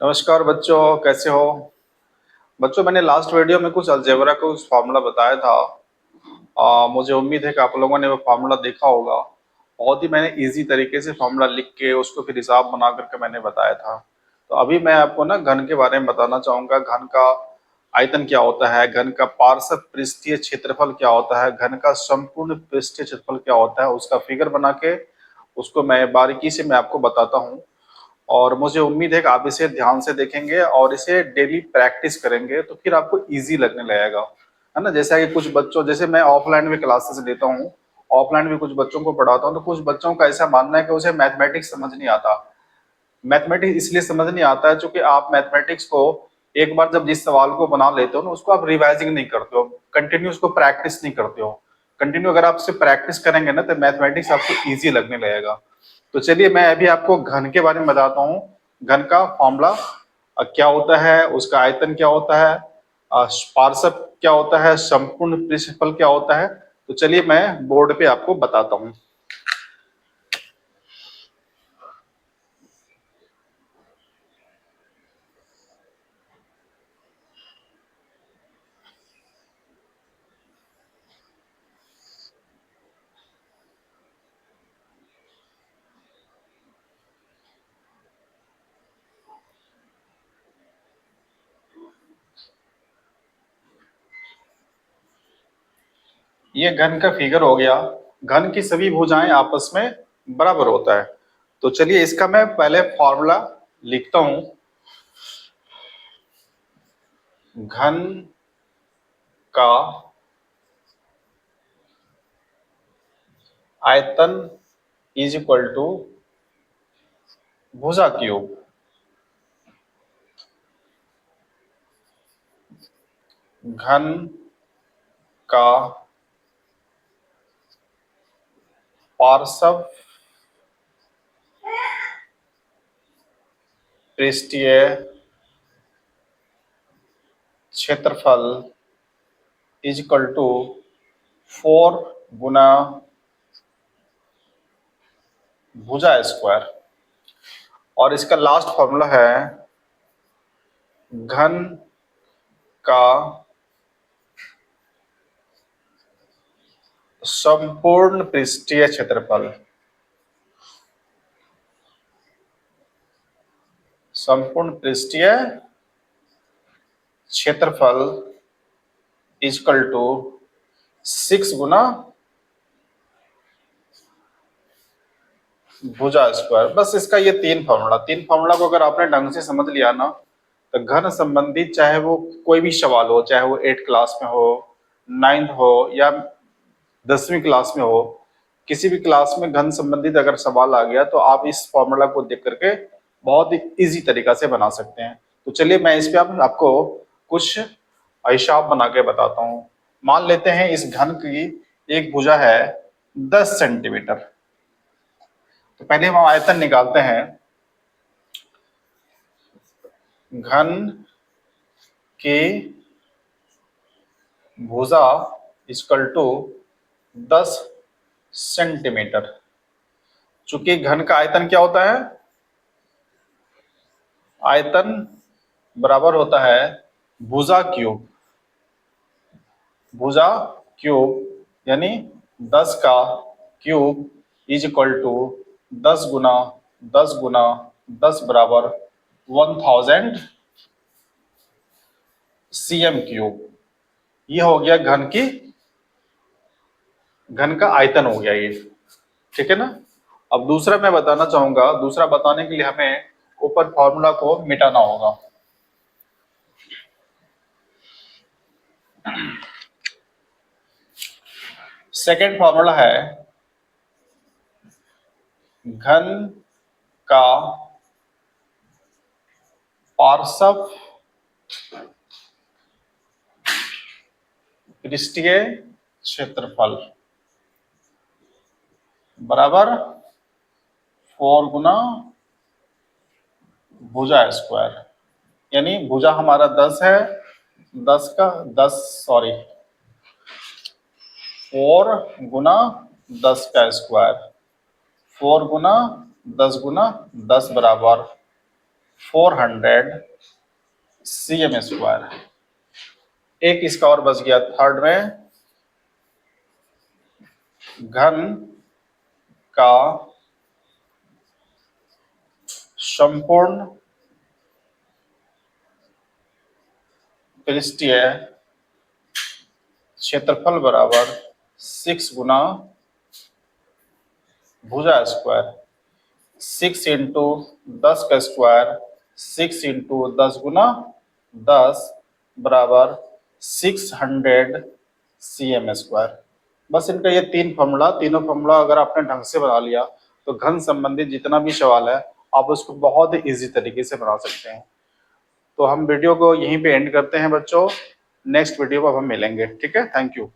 नमस्कार बच्चों, कैसे हो? बच्चों, मैंने लास्ट वीडियो में कुछ अलजेब्रा का कुछ फार्मूला बताया था। मुझे उम्मीद है कि आप लोगों ने वो फार्मूला देखा होगा। बहुत ही मैंने इजी तरीके से फार्मूला लिख के उसको फिर हिसाब बना करके मैंने बताया था। तो अभी मैं आपको ना घन के बारे में बताना चाहूंगा। घन का आयतन क्या होता है, घन का पार्श्व पृष्ठीय क्षेत्रफल क्या होता है, घन का संपूर्ण पृष्ठीय क्षेत्रफल क्या होता है, उसका फिगर बना के उसको मैं बारीकी से मैं आपको बताता हूँ। और मुझे उम्मीद है कि आप इसे ध्यान से देखेंगे और इसे डेली प्रैक्टिस करेंगे तो फिर आपको इजी लगने लगेगा, है ना। जैसे कि कुछ बच्चों, जैसे मैं ऑफलाइन में क्लासेस लेता हूँ, ऑफलाइन में कुछ बच्चों को पढ़ाता हूँ, तो कुछ बच्चों का ऐसा मानना है कि उसे मैथमेटिक्स समझ नहीं आता। मैथमेटिक्स इसलिए समझ नहीं आता है क्योंकि आप मैथमेटिक्स को एक बार जब जिस सवाल को बना लेते हो ना, उसको आप रिवाइजिंग नहीं करते हो, कंटिन्यू उसको प्रैक्टिस नहीं करते हो। कंटिन्यू अगर आप उससे प्रैक्टिस करेंगे ना तो मैथमेटिक्स आपको ईजी लगने लगेगा। तो चलिए मैं अभी आपको घन के बारे में बताता हूँ। घन का फॉर्मूला क्या होता है, उसका आयतन क्या होता है, पार्श्व क्या होता है, संपूर्ण पृष्ठफल क्या होता है। तो चलिए मैं बोर्ड पे आपको बताता हूँ। ये घन का फिगर हो गया। घन की सभी भुजाएं आपस में बराबर होता है। तो चलिए इसका मैं पहले फॉर्मूला लिखता हूं। घन का आयतन इज इक्वल टू भुजा क्यूब। घन का पार्श्व पृष्ठीय क्षेत्रफल इज इक्वल टू 4 गुना भुजा स्क्वायर। और इसका लास्ट फॉर्मूला है घन का संपूर्ण पृष्ठीय क्षेत्रफल। संपूर्ण पृष्ठीय क्षेत्रफल इजकल टू 6 गुना भुजा स्क्वायर। बस इसका ये तीन फॉर्मूला को अगर आपने ढंग से समझ लिया ना, तो घन संबंधित चाहे वो कोई भी सवाल हो, चाहे वो 8 क्लास में हो, 9th हो या 10वीं क्लास में हो, किसी भी क्लास में घन संबंधित अगर सवाल आ गया तो आप इस फॉर्मूला को देख करके बहुत ही इजी तरीका से बना सकते हैं। तो चलिए मैं इस पे आपको कुछ हिसाब बना के बताता हूँ। मान लेते हैं इस घन की एक भुजा है 10 सेंटीमीटर। तो पहले हम आयतन निकालते हैं। घन की भुजा इक्वल टू 10 सेंटीमीटर। चूंकि घन का आयतन क्या होता है, आयतन बराबर होता है भुजा क्यूब। भुजा क्यूब यानी 10 का क्यूब इज इक्वल टू 10 गुना 10 गुना 10 बराबर 1000 cm क्यूब। ये हो गया घन का आयतन हो गया ये, ठीक है ना। अब दूसरा मैं बताना चाहूंगा। दूसरा बताने के लिए हमें ऊपर फॉर्मूला को मिटाना होगा। सेकेंड फॉर्मूला है घन का पार्श्व पृष्ठीय क्षेत्रफल बराबर 4 गुना भुजा स्क्वायर। यानी भुजा हमारा 10 है, 10 का 10 सॉरी 4 गुना 10 का स्क्वायर। 4 गुना 10 गुना 10 बराबर 400 cm²। एक इसका और बच गया थर्ड में, घन का संपूर्ण पृष्ठीय क्षेत्रफल बराबर 6 गुना भुजा स्क्वायर। 6 इंटू 10 का स्क्वायर, 6 इंटू 10 गुना 10 बराबर 600 cm²। बस इनका ये तीनों फॉर्मूला अगर आपने ढंग से बना लिया तो घन संबंधित जितना भी सवाल है आप उसको बहुत ही इजी तरीके से बना सकते हैं। तो हम वीडियो को यहीं पे एंड करते हैं बच्चों, नेक्स्ट वीडियो में हम मिलेंगे। ठीक है, थैंक यू।